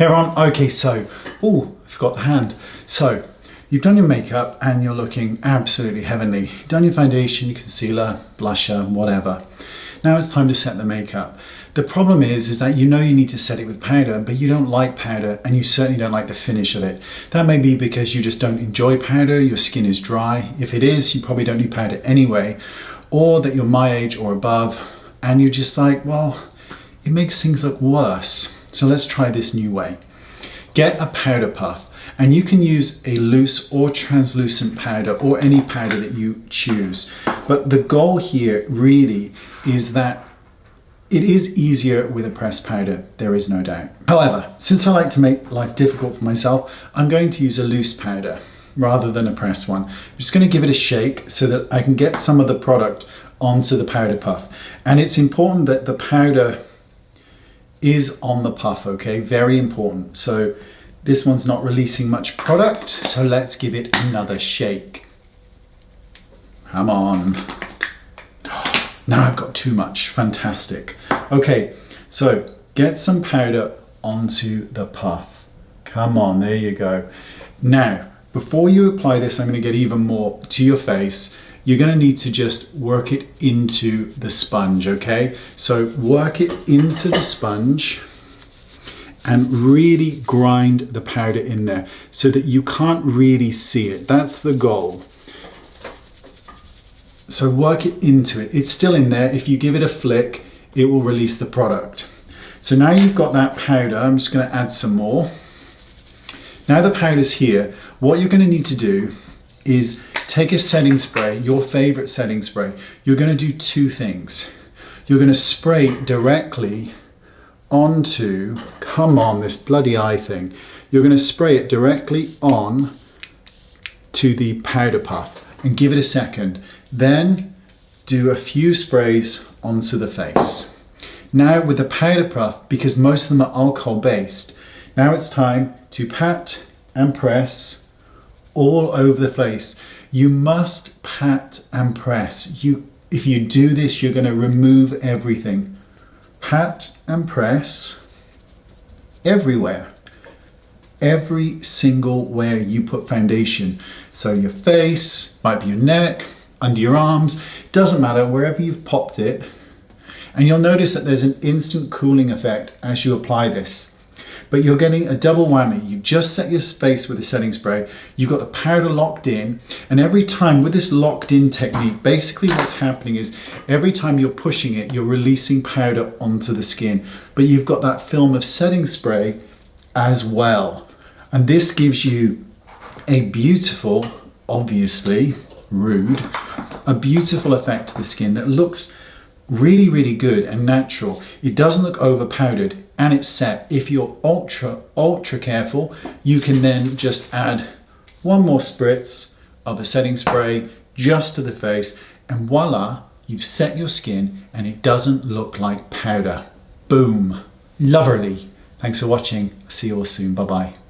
Hair on? Okay, so, oh, I forgot the hand. So, you've done your makeup and you're looking absolutely heavenly. You've done your foundation, your concealer, blusher, whatever. Now it's time to set the makeup. The problem is that you know you need to set it with powder, but you don't like powder and you certainly don't like the finish of it. That may be because you just don't enjoy powder, your skin is dry. If it is, you probably don't need powder anyway, or that you're my age or above and you're just like, well, it makes things look worse. So let's try this new way. Get a powder puff, and you can use a loose or translucent powder or any powder that you choose. But the goal here really is that it is easier with a pressed powder, there is no doubt. However, since I like to make life difficult for myself, I'm going to use a loose powder rather than a pressed one. I'm just going to give it a shake so that I can get some of the product onto the powder puff. And it's important that the powder is on the puff, okay? Very important. So this one's not releasing much product, so let's give it another shake. Come on. Now I've got too much, fantastic. Okay, so get some powder onto the puff. Come on, there you go. Now, before you apply this, I'm gonna get even more to your face. You're gonna need to just work it into the sponge, okay? So work it into the sponge and really grind the powder in there so that you can't really see it. That's the goal. So work it into it. It's still in there. If you give it a flick, it will release the product. So now you've got that powder, I'm just gonna add some more. Now the powder's here, what you're gonna need to do is take a setting spray, your favorite setting spray. You're gonna do two things. You're gonna spray directly onto, come on, this bloody eye thing. You're gonna spray it directly on to the powder puff and give it a second. Then do a few sprays onto the face. Now with the powder puff, because most of them are alcohol based, now it's time to pat and press all over the face. You must pat and press. If you do this, you're going to remove everything. Pat and press everywhere. Every single where you put foundation. So your face, might be your neck, under your arms, doesn't matter, wherever you've popped it. And you'll notice that there's an instant cooling effect as you apply this. But you're getting a double whammy. You just set your face with a setting spray, you've got the powder locked in, and every time with this locked in technique, basically what's happening is every time you're pushing it, you're releasing powder onto the skin, but you've got that film of setting spray as well. And this gives you a beautiful, obviously rude, a beautiful effect to the skin that looks really, really good and natural. It doesn't look over powdered and it's set. If you're ultra careful, you can then just add one more spritz of a setting spray just to the face, and voila, you've set your skin and it doesn't look like powder. Boom. Lovely. Thanks for watching. See you all soon. Bye bye.